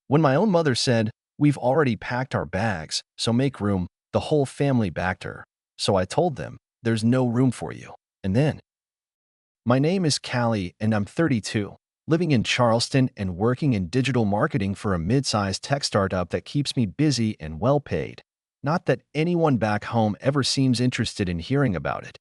When my own mother said, "We've already packed our bags, so make room," the whole family backed her. So I told them, "There's no room for you." And then, my name is Callie and I'm 32, living in Charleston and working in digital marketing for a mid-sized tech startup that keeps me busy and well paid. Not that anyone back home ever seems interested in hearing about it.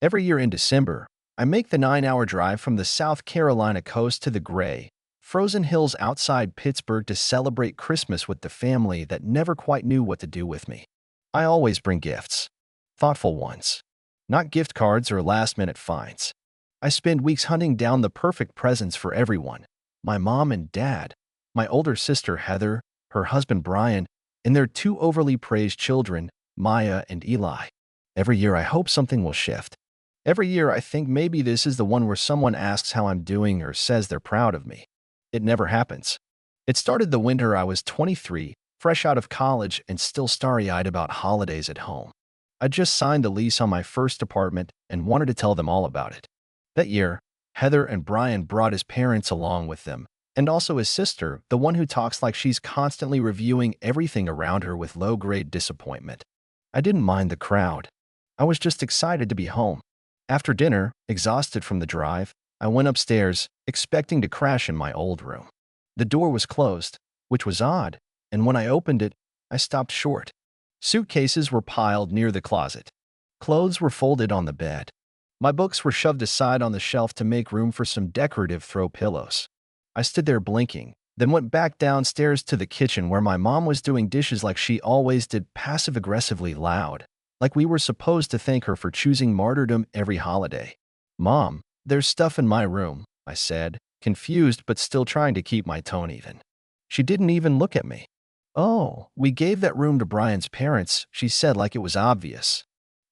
Every year in December, I make the 9-hour drive from the South Carolina coast to the gray, frozen hills outside Pittsburgh to celebrate Christmas with the family that never quite knew what to do with me. I always bring gifts. Thoughtful ones. Not gift cards or last-minute finds. I spend weeks hunting down the perfect presents for everyone. My mom and dad, my older sister Heather, her husband Brian, and their two overly praised children, Maya and Eli. Every year I hope something will shift. Every year I think maybe this is the one where someone asks how I'm doing or says they're proud of me. It never happens. It started the winter I was 23, fresh out of college and still starry-eyed about holidays at home. I just signed the lease on my first apartment and wanted to tell them all about it. That year, Heather and Brian brought his parents along with them, and also his sister, the one who talks like she's constantly reviewing everything around her with low-grade disappointment. I didn't mind the crowd. I was just excited to be home. After dinner, exhausted from the drive, I went upstairs, expecting to crash in my old room. The door was closed, which was odd, and when I opened it, I stopped short. Suitcases were piled near the closet. Clothes were folded on the bed. My books were shoved aside on the shelf to make room for some decorative throw pillows. I stood there blinking, then went back downstairs to the kitchen where my mom was doing dishes like she always did, passive-aggressively loud, like we were supposed to thank her for choosing martyrdom every holiday. "Mom, there's stuff in my room," I said, confused but still trying to keep my tone even. She didn't even look at me. "Oh, we gave that room to Brian's parents," she said like it was obvious.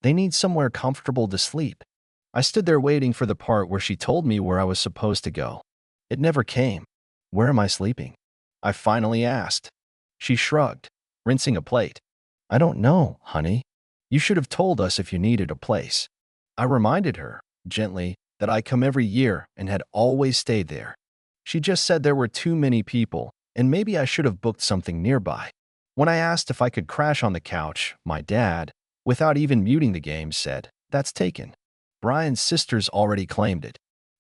"They need somewhere comfortable to sleep." I stood there waiting for the part where she told me where I was supposed to go. It never came. "Where am I sleeping?" I finally asked. She shrugged, rinsing a plate. "I don't know, honey. You should have told us if you needed a place." I reminded her, gently, that I come every year and had always stayed there. She just said there were too many people, and maybe I should have booked something nearby. When I asked if I could crash on the couch, my dad, without even muting the game, said, "That's taken. Brian's sisters already claimed it."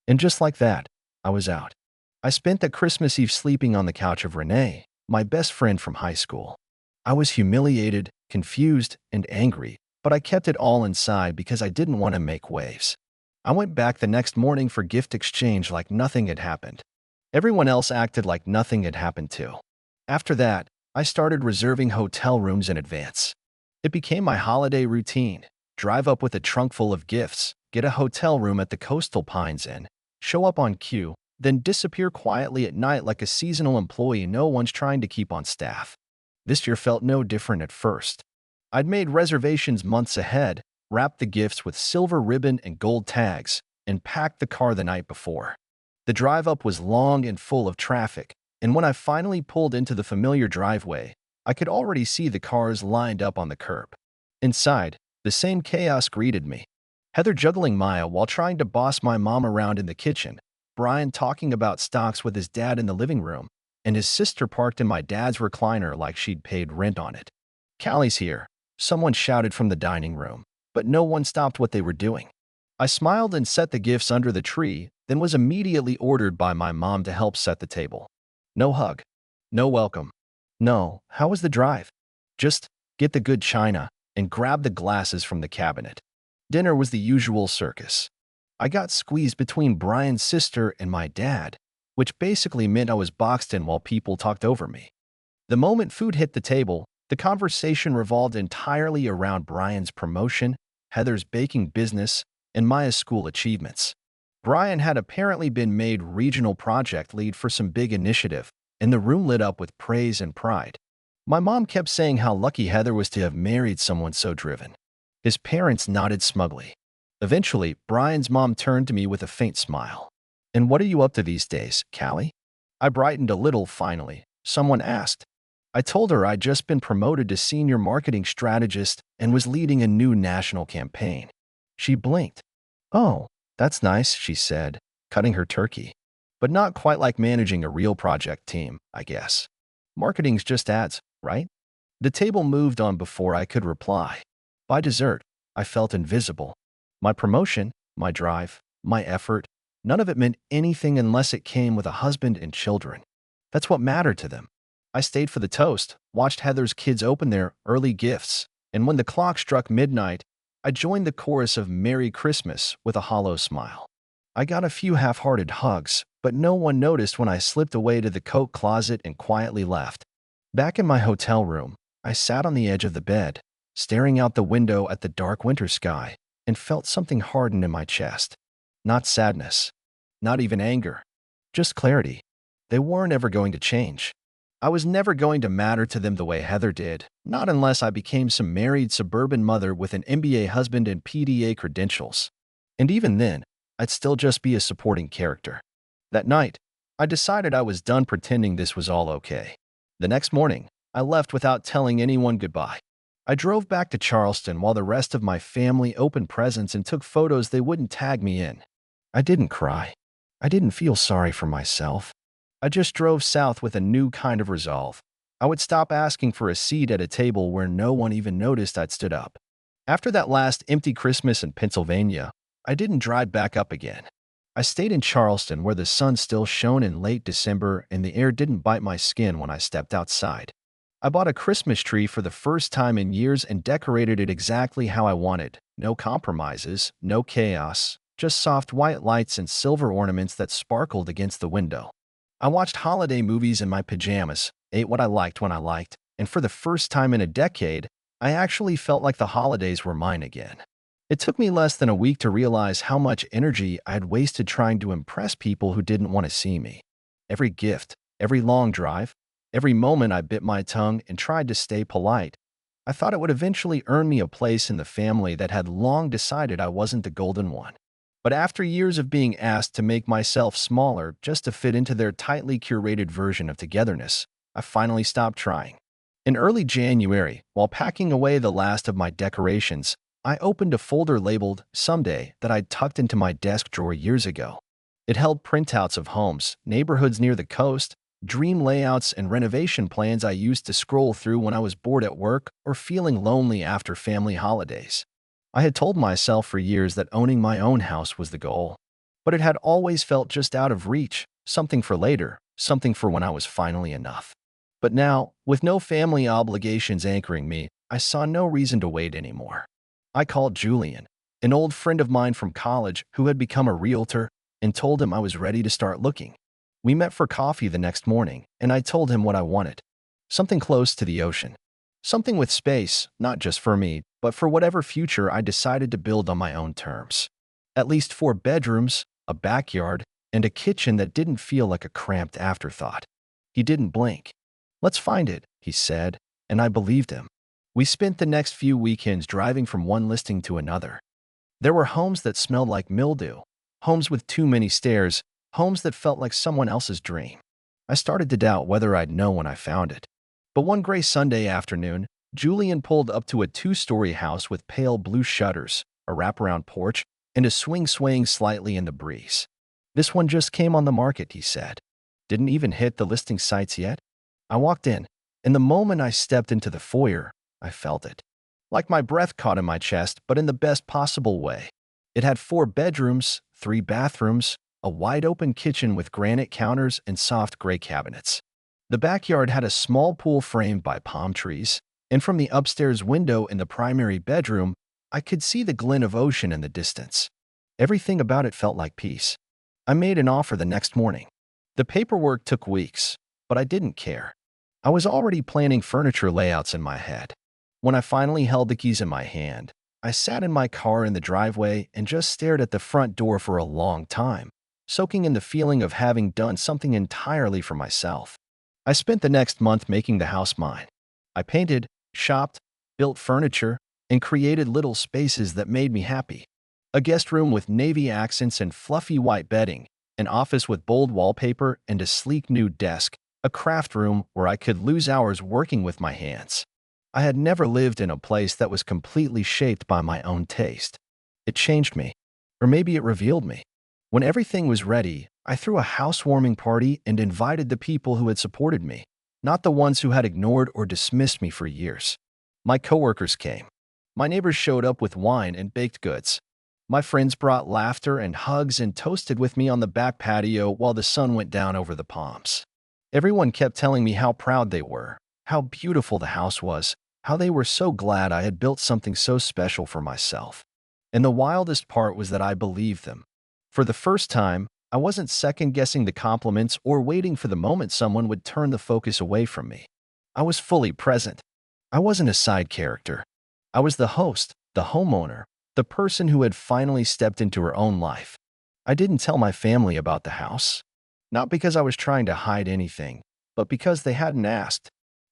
And just like that, I was out. I spent the Christmas Eve sleeping on the couch of Renee, my best friend from high school. I was humiliated, confused, and angry, but I kept it all inside because I didn't want to make waves. I went back the next morning for gift exchange like nothing had happened. Everyone else acted like nothing had happened too. After that, I started reserving hotel rooms in advance. It became my holiday routine. Drive up with a trunk full of gifts, get a hotel room at the Coastal Pines Inn, show up on cue, then disappear quietly at night like a seasonal employee no one's trying to keep on staff. This year felt no different at first. I'd made reservations months ahead, wrapped the gifts with silver ribbon and gold tags, and packed the car the night before. The drive up was long and full of traffic, and when I finally pulled into the familiar driveway, I could already see the cars lined up on the curb. Inside, the same chaos greeted me. Heather juggling Maya while trying to boss my mom around in the kitchen, Brian talking about stocks with his dad in the living room, and his sister parked in my dad's recliner like she'd paid rent on it. "Callie's here," someone shouted from the dining room, but no one stopped what they were doing. I smiled and set the gifts under the tree, then was immediately ordered by my mom to help set the table. No hug. No welcome. No, "How was the drive?" Just, "Get the good china and grab the glasses from the cabinet." Dinner was the usual circus. I got squeezed between Brian's sister and my dad, which basically meant I was boxed in while people talked over me. The moment food hit the table, the conversation revolved entirely around Brian's promotion, Heather's baking business, and Maya's school achievements. Brian had apparently been made regional project lead for some big initiative, and the room lit up with praise and pride. My mom kept saying how lucky Heather was to have married someone so driven. His parents nodded smugly. Eventually, Brian's mom turned to me with a faint smile. "And what are you up to these days, Callie?" I brightened a little finally. Someone asked. I told her I'd just been promoted to senior marketing strategist and was leading a new national campaign. She blinked. "Oh, that's nice," she said, cutting her turkey. "But not quite like managing a real project team, I guess." Marketing's just ads, right? The table moved on before I could reply. By dessert, I felt invisible. My promotion, my drive, my effort, none of it meant anything unless it came with a husband and children. That's what mattered to them. I stayed for the toast, watched Heather's kids open their early gifts, and when the clock struck midnight, I joined the chorus of Merry Christmas with a hollow smile. I got a few half-hearted hugs, but no one noticed when I slipped away to the coat closet and quietly left. Back in my hotel room, I sat on the edge of the bed, staring out the window at the dark winter sky, and felt something harden in my chest. Not sadness, not even anger, just clarity. They weren't ever going to change. I was never going to matter to them the way Heather did, not unless I became some married suburban mother with an MBA husband and PDA credentials. And even then, I'd still just be a supporting character. That night, I decided I was done pretending this was all okay. The next morning, I left without telling anyone goodbye. I drove back to Charleston while the rest of my family opened presents and took photos they wouldn't tag me in. I didn't cry. I didn't feel sorry for myself. I just drove south with a new kind of resolve. I would stop asking for a seat at a table where no one even noticed I'd stood up. After that last empty Christmas in Pennsylvania, I didn't drive back up again. I stayed in Charleston where the sun still shone in late December and the air didn't bite my skin when I stepped outside. I bought a Christmas tree for the first time in years and decorated it exactly how I wanted. No compromises, no chaos, just soft white lights and silver ornaments that sparkled against the window. I watched holiday movies in my pajamas, ate what I liked when I liked, and for the first time in a decade, I actually felt like the holidays were mine again. It took me less than a week to realize how much energy I had wasted trying to impress people who didn't want to see me. Every gift, every long drive, every moment I bit my tongue and tried to stay polite, I thought it would eventually earn me a place in the family that had long decided I wasn't the golden one. But after years of being asked to make myself smaller just to fit into their tightly curated version of togetherness, I finally stopped trying. In early January, while packing away the last of my decorations, I opened a folder labeled Someday that I'd tucked into my desk drawer years ago. It held printouts of homes, neighborhoods near the coast, dream layouts, and renovation plans I used to scroll through when I was bored at work or feeling lonely after family holidays. I had told myself for years that owning my own house was the goal, but it had always felt just out of reach, something for later, something for when I was finally enough. But now, with no family obligations anchoring me, I saw no reason to wait anymore. I called Julian, an old friend of mine from college who had become a realtor, and told him I was ready to start looking. We met for coffee the next morning, and I told him what I wanted. Something close to the ocean. Something with space, not just for me, but for whatever future I decided to build on my own terms. At least 4 bedrooms, a backyard, and a kitchen that didn't feel like a cramped afterthought. He didn't blink. "Let's find it," he said, and I believed him. We spent the next few weekends driving from one listing to another. There were homes that smelled like mildew, homes with too many stairs, homes that felt like someone else's dream. I started to doubt whether I'd know when I found it. But one gray Sunday afternoon, Julian pulled up to a 2-story house with pale blue shutters, a wraparound porch, and a swing swaying slightly in the breeze. "This one just came on the market," he said. "Didn't even hit the listing sites yet." I walked in, and the moment I stepped into the foyer, I felt it. Like my breath caught in my chest, but in the best possible way. It had 4 bedrooms, 3 bathrooms, a wide-open kitchen with granite counters and soft gray cabinets. The backyard had a small pool framed by palm trees, and from the upstairs window in the primary bedroom, I could see the glint of ocean in the distance. Everything about it felt like peace. I made an offer the next morning. The paperwork took weeks, but I didn't care. I was already planning furniture layouts in my head. When I finally held the keys in my hand, I sat in my car in the driveway and just stared at the front door for a long time, soaking in the feeling of having done something entirely for myself. I spent the next month making the house mine. I painted, shopped, built furniture, and created little spaces that made me happy. A guest room with navy accents and fluffy white bedding, an office with bold wallpaper and a sleek new desk, a craft room where I could lose hours working with my hands. I had never lived in a place that was completely shaped by my own taste. It changed me, or maybe it revealed me. When everything was ready, I threw a housewarming party and invited the people who had supported me. not the ones who had ignored or dismissed me for years. My coworkers came. My neighbors showed up with wine and baked goods. My friends brought laughter and hugs and toasted with me on the back patio while the sun went down over the palms. Everyone kept telling me how proud they were, how beautiful the house was, how they were so glad I had built something so special for myself. And the wildest part was that I believed them. For the first time, I wasn't second-guessing the compliments or waiting for the moment someone would turn the focus away from me. I was fully present. I wasn't a side character. I was the host, the homeowner, the person who had finally stepped into her own life. I didn't tell my family about the house. Not because I was trying to hide anything, but because they hadn't asked.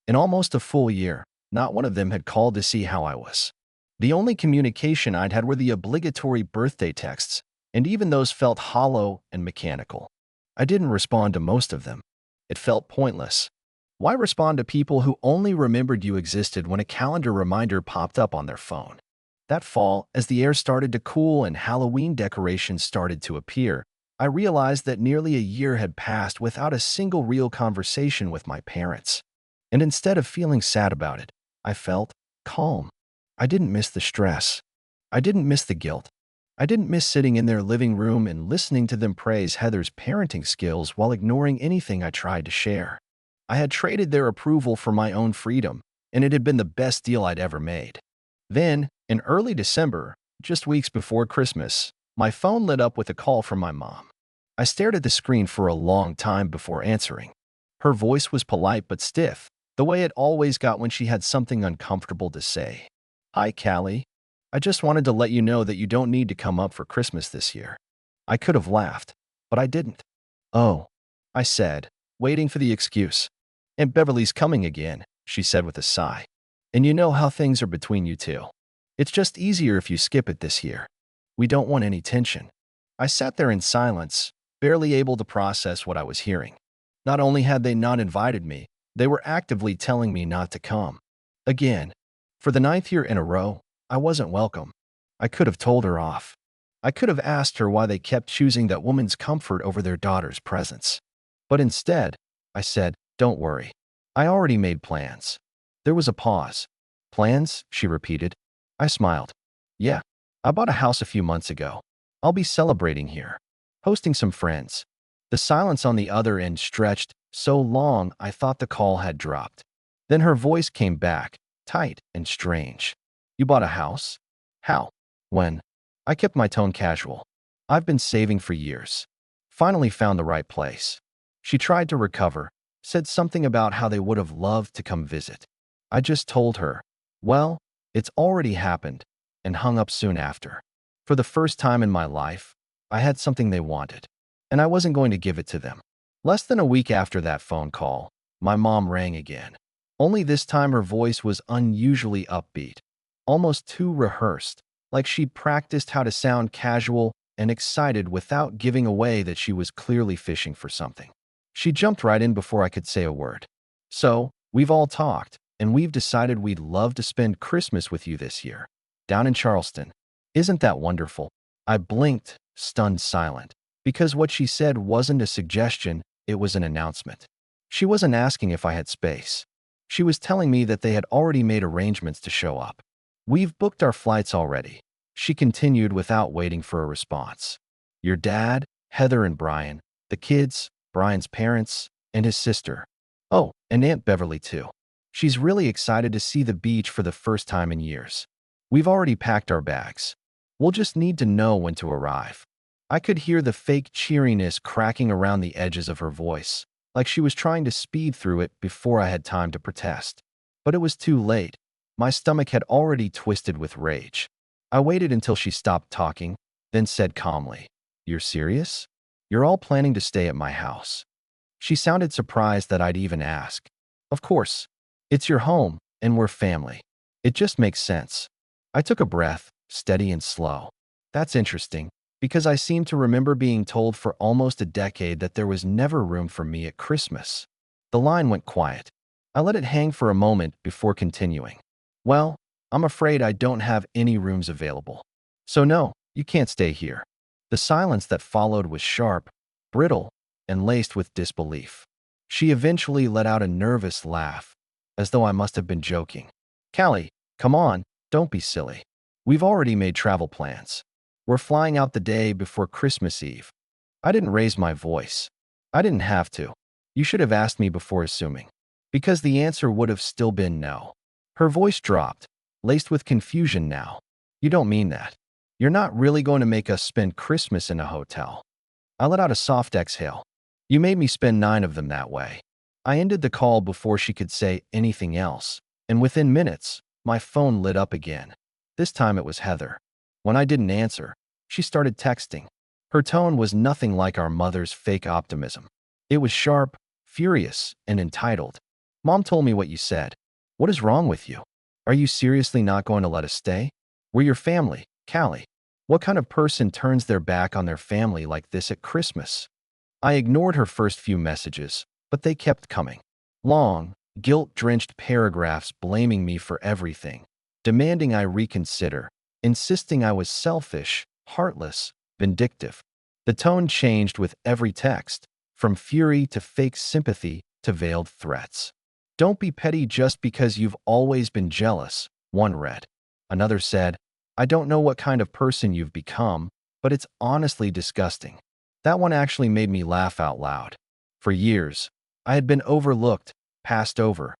In almost a full year, not one of them had called to see how I was. The only communication I'd had were the obligatory birthday texts, and even those felt hollow and mechanical. I didn't respond to most of them. It felt pointless. Why respond to people who only remembered you existed when a calendar reminder popped up on their phone? That fall, as the air started to cool and Halloween decorations started to appear, I realized that nearly a year had passed without a single real conversation with my parents. And instead of feeling sad about it, I felt calm. I didn't miss the stress. I didn't miss the guilt. I didn't miss sitting in their living room and listening to them praise Heather's parenting skills while ignoring anything I tried to share. I had traded their approval for my own freedom, and it had been the best deal I'd ever made. Then, in early December, just weeks before Christmas, my phone lit up with a call from my mom. I stared at the screen for a long time before answering. Her voice was polite but stiff, the way it always got when she had something uncomfortable to say. "Hi, Callie. I just wanted to let you know that you don't need to come up for Christmas this year." I could have laughed, but I didn't. "Oh," I said, waiting for the excuse. "And Beverly's coming again," she said with a sigh. "And you know how things are between you two. It's just easier if you skip it this year. We don't want any tension." I sat there in silence, barely able to process what I was hearing. Not only had they not invited me, they were actively telling me not to come. Again, for the 9th year in a row, I wasn't welcome. I could have told her off. I could have asked her why they kept choosing that woman's comfort over their daughter's presence. But instead, I said, "Don't worry. I already made plans." There was a pause. "Plans?" she repeated. I smiled. "Yeah, I bought a house a few months ago. I'll be celebrating here, hosting some friends." The silence on the other end stretched so long I thought the call had dropped. Then her voice came back, tight and strange. "You bought a house? How? When?" I kept my tone casual. "I've been saving for years. Finally found the right place." She tried to recover, said something about how they would have loved to come visit. I just told her, "Well, it's already happened," and hung up soon after. For the first time in my life, I had something they wanted, and I wasn't going to give it to them. Less than a week after that phone call, my mom rang again. Only this time her voice was unusually upbeat, almost too rehearsed, like she'd practiced how to sound casual and excited without giving away that she was clearly fishing for something. She jumped right in before I could say a word. "So, we've all talked, and we've decided we'd love to spend Christmas with you this year, down in Charleston. Isn't that wonderful?" I blinked, stunned silent, because what she said wasn't a suggestion, it was an announcement. She wasn't asking if I had space. She was telling me that they had already made arrangements to show up. "We've booked our flights already," she continued without waiting for a response. "Your dad, Heather and Brian, the kids, Brian's parents, and his sister. Oh, and Aunt Beverly too. She's really excited to see the beach for the first time in years. We've already packed our bags. We'll just need to know when to arrive." I could hear the fake cheeriness cracking around the edges of her voice, like she was trying to speed through it before I had time to protest. But it was too late. My stomach had already twisted with rage. I waited until she stopped talking, then said calmly, "You're serious? You're all planning to stay at my house?" She sounded surprised that I'd even ask. "Of course. It's your home, and we're family. It just makes sense." I took a breath, steady and slow. "That's interesting, because I seem to remember being told for almost a decade that there was never room for me at Christmas." The line went quiet. I let it hang for a moment before continuing. "Well, I'm afraid I don't have any rooms available. So no, you can't stay here." The silence that followed was sharp, brittle, and laced with disbelief. She eventually let out a nervous laugh, as though I must have been joking. Callie, come on, don't be silly. We've already made travel plans. We're flying out the day before Christmas Eve. I didn't raise my voice. I didn't have to. You should have asked me before assuming, because the answer would have still been no. Her voice dropped, laced with confusion now. You don't mean that. You're not really going to make us spend Christmas in a hotel. I let out a soft exhale. You made me spend 9 of them that way. I ended the call before she could say anything else, and within minutes, my phone lit up again. This time it was Heather. When I didn't answer, she started texting. Her tone was nothing like our mother's fake optimism. It was sharp, furious, and entitled. Mom told me what you said. What is wrong with you? Are you seriously not going to let us stay? We're your family, Callie. What kind of person turns their back on their family like this at Christmas? I ignored her first few messages, but they kept coming. Long, guilt-drenched paragraphs blaming me for everything, demanding I reconsider, insisting I was selfish, heartless, vindictive. The tone changed with every text, from fury to fake sympathy to veiled threats. Don't be petty just because you've always been jealous, one read. Another said, I don't know what kind of person you've become, but it's honestly disgusting. That one actually made me laugh out loud. For years, I had been overlooked, passed over,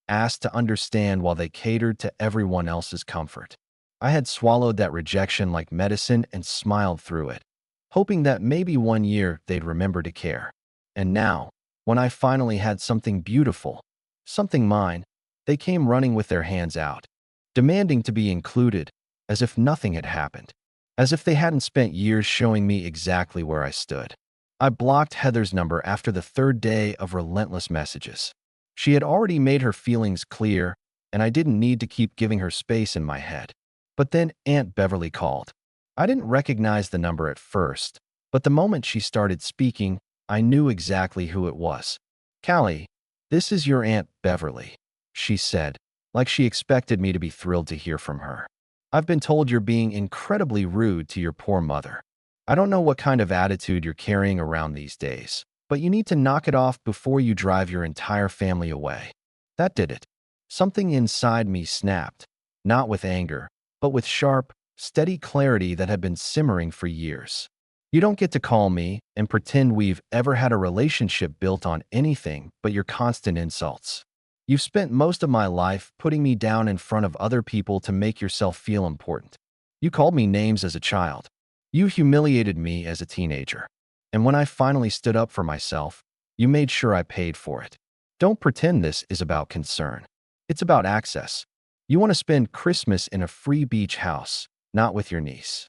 asked to understand while they catered to everyone else's comfort. I had swallowed that rejection like medicine and smiled through it, hoping that maybe one year they'd remember to care. And now, when I finally had something beautiful, something mine, they came running with their hands out, demanding to be included, as if nothing had happened, as if they hadn't spent years showing me exactly where I stood. I blocked Heather's number after the 3rd day of relentless messages. She had already made her feelings clear, and I didn't need to keep giving her space in my head. But then Aunt Beverly called. I didn't recognize the number at first, but the moment she started speaking, I knew exactly who it was. Callie, this is your Aunt Beverly, she said, like she expected me to be thrilled to hear from her. I've been told you're being incredibly rude to your poor mother. I don't know what kind of attitude you're carrying around these days, but you need to knock it off before you drive your entire family away. That did it. Something inside me snapped, not with anger, but with sharp, steady clarity that had been simmering for years. You don't get to call me and pretend we've ever had a relationship built on anything but your constant insults. You've spent most of my life putting me down in front of other people to make yourself feel important. You called me names as a child. You humiliated me as a teenager. And when I finally stood up for myself, you made sure I paid for it. Don't pretend this is about concern. It's about access. You want to spend Christmas in a free beach house, not with your niece.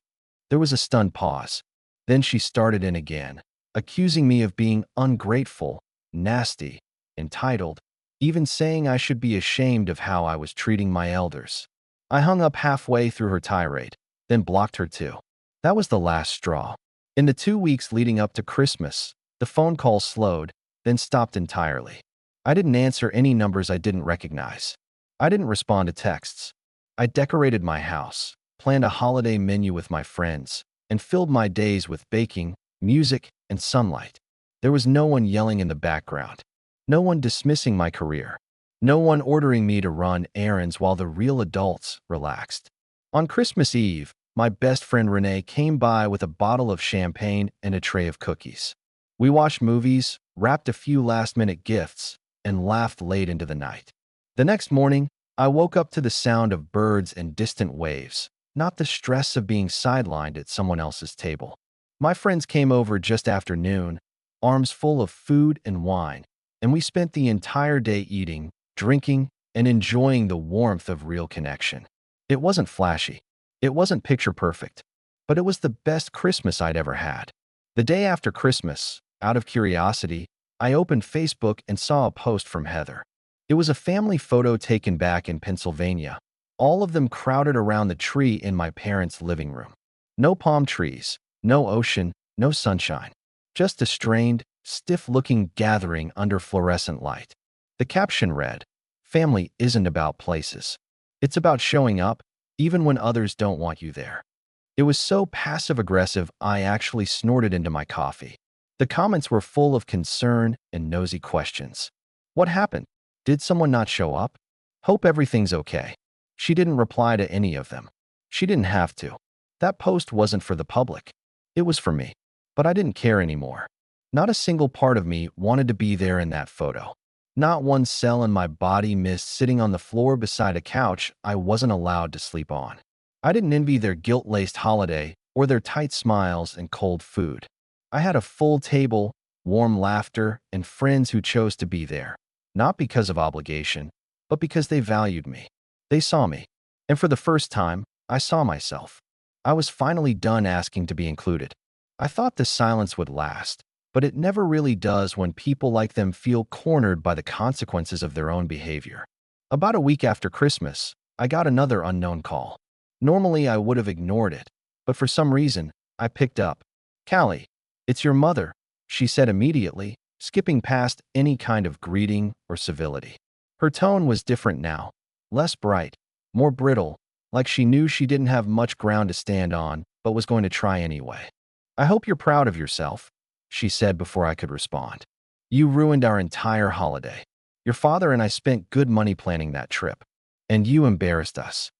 There was a stunned pause. Then she started in again, accusing me of being ungrateful, nasty, entitled, even saying I should be ashamed of how I was treating my elders. I hung up halfway through her tirade, then blocked her too. That was the last straw. In the 2 weeks leading up to Christmas, the phone calls slowed, then stopped entirely. I didn't answer any numbers I didn't recognize. I didn't respond to texts. I decorated my house, planned a holiday menu with my friends, and filled my days with baking, music, and sunlight. There was no one yelling in the background. No one dismissing my career. No one ordering me to run errands while the real adults relaxed. On Christmas Eve, my best friend Renee came by with a bottle of champagne and a tray of cookies. We watched movies, wrapped a few last-minute gifts, and laughed late into the night. The next morning, I woke up to the sound of birds and distant waves, not the stress of being sidelined at someone else's table. My friends came over just after noon, arms full of food and wine, and we spent the entire day eating, drinking, and enjoying the warmth of real connection. It wasn't flashy. It wasn't picture perfect, but it was the best Christmas I'd ever had. The day after Christmas, out of curiosity, I opened Facebook and saw a post from Heather. It was a family photo taken back in Pennsylvania, all of them crowded around the tree in my parents' living room. No palm trees, no ocean, no sunshine. Just a strained, stiff-looking gathering under fluorescent light. The caption read, "Family isn't about places. It's about showing up, even when others don't want you there." It was so passive-aggressive I actually snorted into my coffee. The comments were full of concern and nosy questions. What happened? Did someone not show up? Hope everything's okay. She didn't reply to any of them. She didn't have to. That post wasn't for the public. It was for me. But I didn't care anymore. Not a single part of me wanted to be there in that photo. Not one cell in my body missed sitting on the floor beside a couch I wasn't allowed to sleep on. I didn't envy their guilt-laced holiday or their tight smiles and cold food. I had a full table, warm laughter, and friends who chose to be there, not because of obligation, but because they valued me. They saw me, and for the first time, I saw myself. I was finally done asking to be included. I thought this silence would last, but it never really does when people like them feel cornered by the consequences of their own behavior. About a week after Christmas, I got another unknown call. Normally, I would have ignored it, but for some reason, I picked up. "Callie, it's your mother," she said immediately, skipping past any kind of greeting or civility. Her tone was different now, less bright, more brittle, like she knew she didn't have much ground to stand on, but was going to try anyway. "I hope you're proud of yourself," she said before I could respond. "You ruined our entire holiday. Your father and I spent good money planning that trip, and you embarrassed us."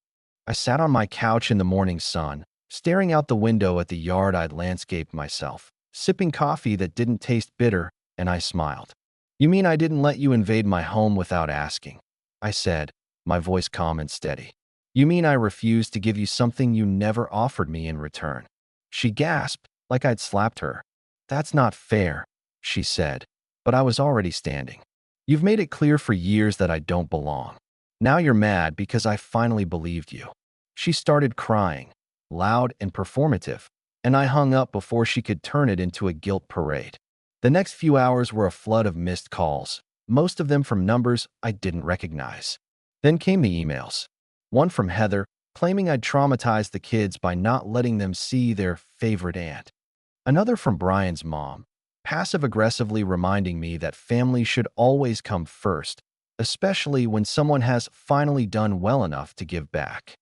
I sat on my couch in the morning sun, staring out the window at the yard I'd landscaped myself, sipping coffee that didn't taste bitter, and I smiled. "You mean I didn't let you invade my home without asking?" I said, my voice calm and steady. "You mean I refused to give you something you never offered me in return?" She gasped, like I'd slapped her. "That's not fair," she said, but I was already standing. "You've made it clear for years that I don't belong. Now you're mad because I finally believed you." She started crying, loud and performative, and I hung up before she could turn it into a guilt parade. The next few hours were a flood of missed calls, most of them from numbers I didn't recognize. Then came the emails. One from Heather, claiming I'd traumatized the kids by not letting them see their favorite aunt. Another from Brian's mom, passive-aggressively reminding me that family should always come first, especially when someone has finally done well enough to give back.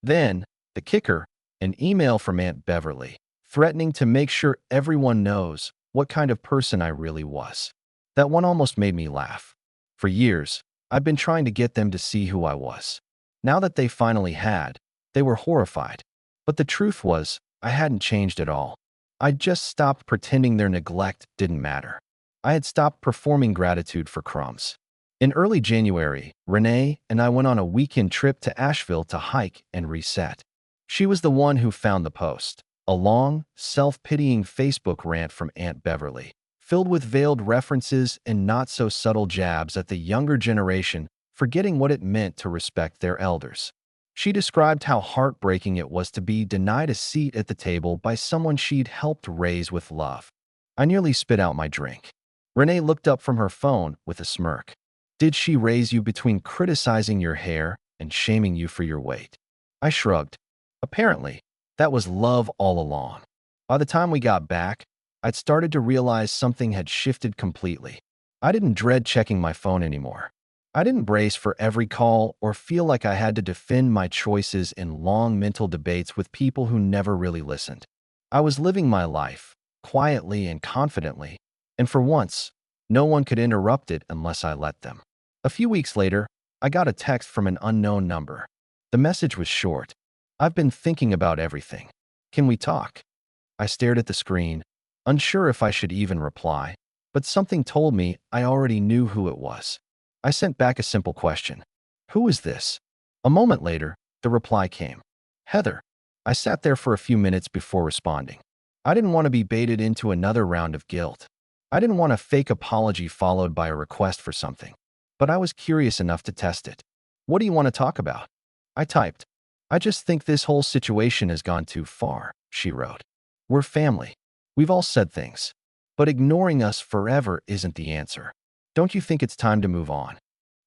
Then, the kicker, an email from Aunt Beverly, threatening to make sure everyone knows what kind of person I really was. That one almost made me laugh. For years, I've been trying to get them to see who I was. Now that they finally had, they were horrified. But the truth was, I hadn't changed at all. I'd just stopped pretending their neglect didn't matter. I had stopped performing gratitude for crumbs. In early January, Renee and I went on a weekend trip to Asheville to hike and reset. She was the one who found the post, a long, self-pitying Facebook rant from Aunt Beverly, filled with veiled references and not-so-subtle jabs at the younger generation forgetting what it meant to respect their elders. She described how heartbreaking it was to be denied a seat at the table by someone she'd helped raise with love. I nearly spit out my drink. Renee looked up from her phone with a smirk. "Did she raise you between criticizing your hair and shaming you for your weight?" I shrugged. Apparently, that was love all along. By the time we got back, I'd started to realize something had shifted completely. I didn't dread checking my phone anymore. I didn't brace for every call or feel like I had to defend my choices in long mental debates with people who never really listened. I was living my life, quietly and confidently, and for once, no one could interrupt it unless I let them. A few weeks later, I got a text from an unknown number. The message was short. "I've been thinking about everything. Can we talk?" I stared at the screen, unsure if I should even reply, but something told me I already knew who it was. I sent back a simple question. "Who is this?" A moment later, the reply came. "Heather." I sat there for a few minutes before responding. I didn't want to be baited into another round of guilt. I didn't want a fake apology followed by a request for something. But I was curious enough to test it. "What do you want to talk about?" I typed. "I just think this whole situation has gone too far," she wrote. "We're family. We've all said things. But ignoring us forever isn't the answer. Don't you think it's time to move on?"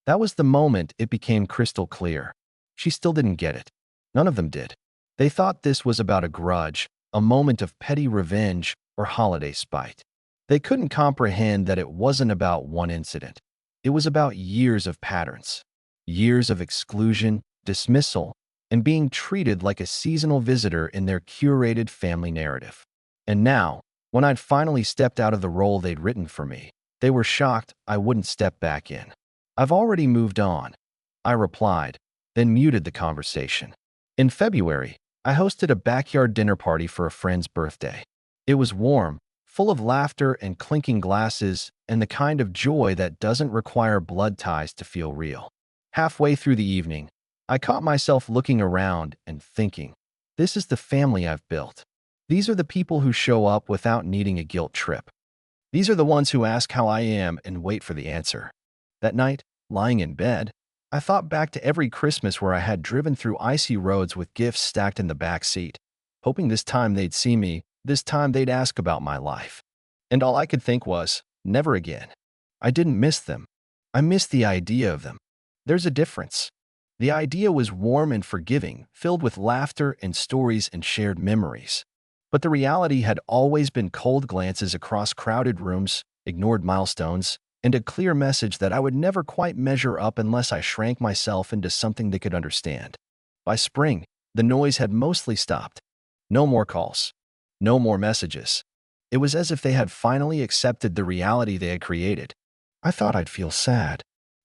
That was the moment it became crystal clear. She still didn't get it. None of them did. They thought this was about a grudge, a moment of petty revenge, or holiday spite. They couldn't comprehend that it wasn't about one incident. It was about years of patterns, years of exclusion, dismissal, and being treated like a seasonal visitor in their curated family narrative. And now, When I'd finally stepped out of the role they'd written for me, they were shocked I wouldn't step back in. "I've already moved on," I replied, then muted the conversation. In February, I hosted a backyard dinner party for a friend's birthday. It was warm, full of laughter and clinking glasses, and the kind of joy that doesn't require blood ties to feel real. Halfway through the evening, I caught myself looking around and thinking, this is the family I've built. These are the people who show up without needing a guilt trip. These are the ones who ask how I am and wait for the answer. That night, lying in bed, I thought back to every Christmas where I had driven through icy roads with gifts stacked in the back seat, hoping this time they'd see me, this time they'd ask about my life. And all I could think was, never again. I didn't miss them. I missed the idea of them. There's a difference. The idea was warm and forgiving, filled with laughter and stories and shared memories. But the reality had always been cold glances across crowded rooms, ignored milestones, and a clear message that I would never quite measure up unless I shrank myself into something they could understand. By spring, the noise had mostly stopped. No more calls. No more messages. It was as if they had finally accepted the reality they had created. I thought I'd feel sad.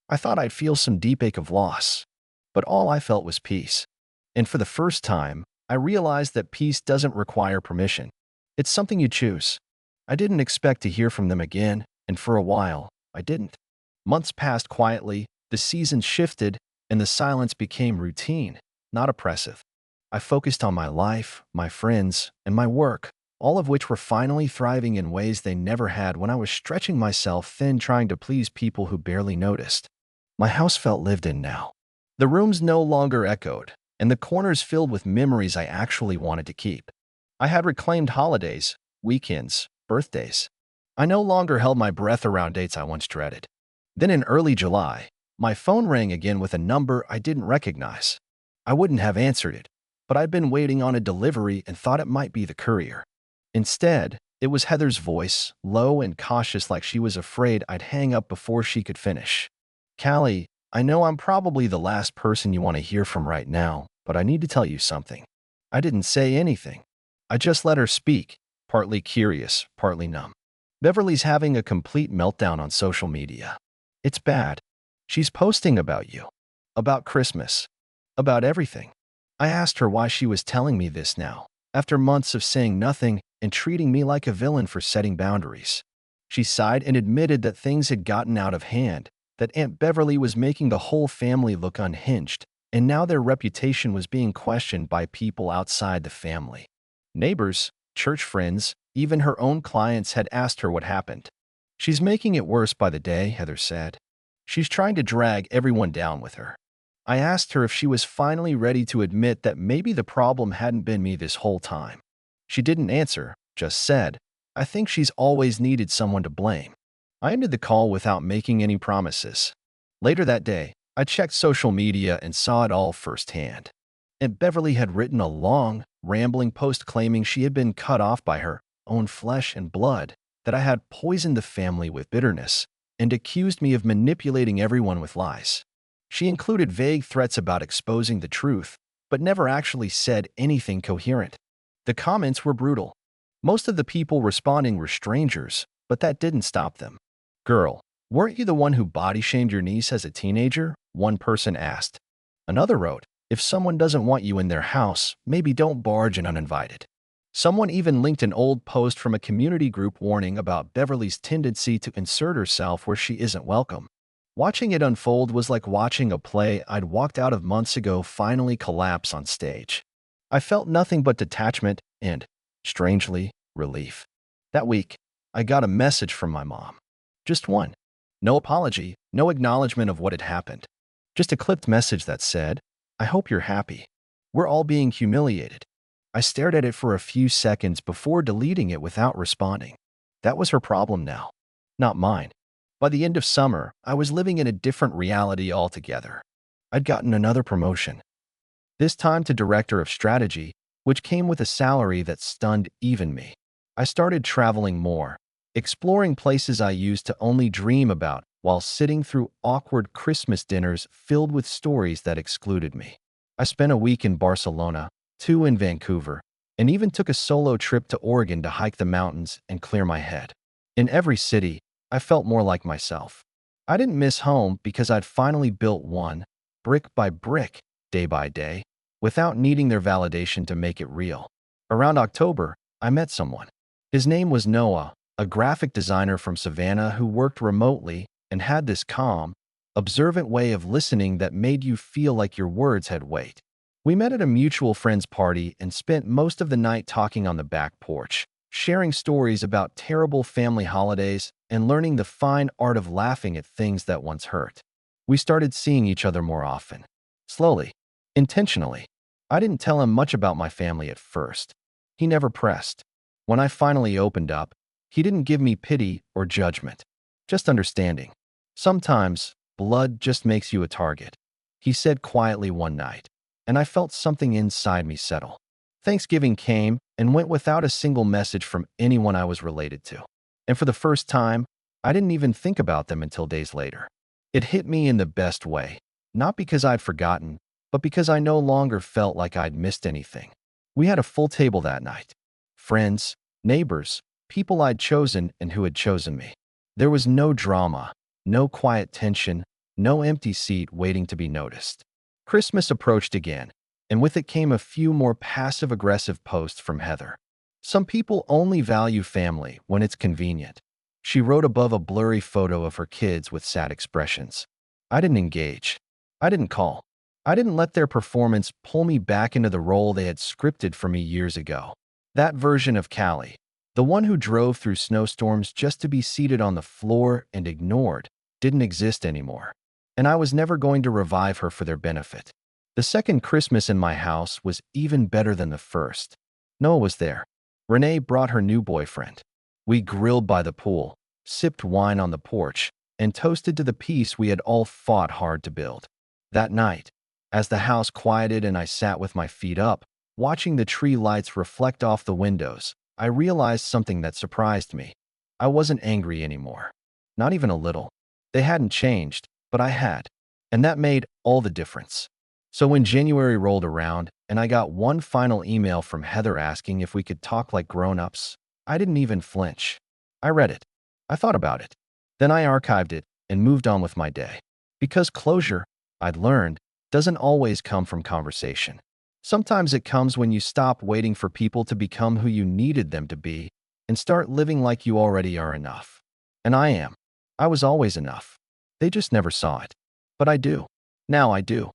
I thought I'd feel some deep ache of loss. But all I felt was peace. And for the first time, I realized that peace doesn't require permission. It's something you choose. I didn't expect to hear from them again, and for a while, I didn't. Months passed quietly, the seasons shifted, and the silence became routine, not oppressive. I focused on my life, my friends, and my work, all of which were finally thriving in ways they never had when I was stretching myself thin trying to please people who barely noticed. My house felt lived in now. The rooms no longer echoed, and the corners filled with memories I actually wanted to keep. I had reclaimed holidays, weekends, birthdays. I no longer held my breath around dates I once dreaded. Then in early July, my phone rang again with a number I didn't recognize. I wouldn't have answered it, but I'd been waiting on a delivery and thought it might be the courier. Instead, it was Heather's voice, low and cautious like she was afraid I'd hang up before she could finish. "Callie, I know I'm probably the last person you want to hear from right now, but I need to tell you something." I didn't say anything. I just let her speak, partly curious, partly numb. "Beverly's having a complete meltdown on social media. It's bad. She's posting about you, about Christmas, about everything." I asked her why she was telling me this now, after months of saying nothing and treating me like a villain for setting boundaries. She sighed and admitted that things had gotten out of hand, that Aunt Beverly was making the whole family look unhinged, and now their reputation was being questioned by people outside the family. Neighbors, church friends, even her own clients had asked her what happened. "She's making it worse by the day," Heather said. "She's trying to drag everyone down with her." I asked her if she was finally ready to admit that maybe the problem hadn't been me this whole time. She didn't answer, just said, "I think she's always needed someone to blame." I ended the call without making any promises. Later that day, I checked social media and saw it all firsthand. Aunt Beverly had written a long, rambling post claiming she had been cut off by her own flesh and blood, that I had poisoned the family with bitterness, and accused me of manipulating everyone with lies. She included vague threats about exposing the truth, but never actually said anything coherent. The comments were brutal. Most of the people responding were strangers, but that didn't stop them. "Girl, weren't you the one who body-shamed your niece as a teenager?" one person asked. Another wrote, "If someone doesn't want you in their house, maybe don't barge in uninvited." Someone even linked an old post from a community group warning about Beverly's tendency to insert herself where she isn't welcome. Watching it unfold was like watching a play I'd walked out of months ago finally collapse on stage. I felt nothing but detachment and, strangely, relief. That week, I got a message from my mom. Just one. No apology, no acknowledgement of what had happened. Just a clipped message that said, "I hope you're happy. We're all being humiliated." I stared at it for a few seconds before deleting it without responding. That was her problem now, not mine. By the end of summer, I was living in a different reality altogether. I'd gotten another promotion, this time to director of strategy, which came with a salary that stunned even me. I started traveling more, exploring places I used to only dream about while sitting through awkward Christmas dinners filled with stories that excluded me. I spent a week in Barcelona, 2 in Vancouver, and even took a solo trip to Oregon to hike the mountains and clear my head. In every city, I felt more like myself. I didn't miss home because I'd finally built one, brick by brick, day by day, without needing their validation to make it real. Around October, I met someone. His name was Noah, a graphic designer from Savannah who worked remotely and had this calm, observant way of listening that made you feel like your words had weight. We met at a mutual friend's party and spent most of the night talking on the back porch, sharing stories about terrible family holidays and learning the fine art of laughing at things that once hurt. We started seeing each other more often. Slowly. Intentionally. I didn't tell him much about my family at first. He never pressed. When I finally opened up, he didn't give me pity or judgment, just understanding. Sometimes, blood just makes you a target, he said quietly one night, and I felt something inside me settle. Thanksgiving came and went without a single message from anyone I was related to. And for the first time, I didn't even think about them until days later. It hit me in the best way, not because I'd forgotten, but because I no longer felt like I'd missed anything. We had a full table that night. Friends, neighbors, people I'd chosen and who had chosen me. There was no drama, no quiet tension, no empty seat waiting to be noticed. Christmas approached again, and with it came a few more passive-aggressive posts from Heather. Some people only value family when it's convenient. She wrote above a blurry photo of her kids with sad expressions. I didn't engage. I didn't call. I didn't let their performance pull me back into the role they had scripted for me years ago. That version of Callie, the one who drove through snowstorms just to be seated on the floor and ignored, didn't exist anymore. And I was never going to revive her for their benefit. The second Christmas in my house was even better than the first. Noah was there. Renee brought her new boyfriend. We grilled by the pool, sipped wine on the porch, and toasted to the peace we had all fought hard to build. That night, as the house quieted and I sat with my feet up, watching the tree lights reflect off the windows, I realized something that surprised me. I wasn't angry anymore. Not even a little. They hadn't changed, but I had. And that made all the difference. So when January rolled around and I got one final email from Heather asking if we could talk like grown-ups, I didn't even flinch. I read it. I thought about it. Then I archived it and moved on with my day. Because closure, I'd learned, doesn't always come from conversation. Sometimes it comes when you stop waiting for people to become who you needed them to be and start living like you already are enough. And I am. I was always enough. They just never saw it. But I do. Now I do.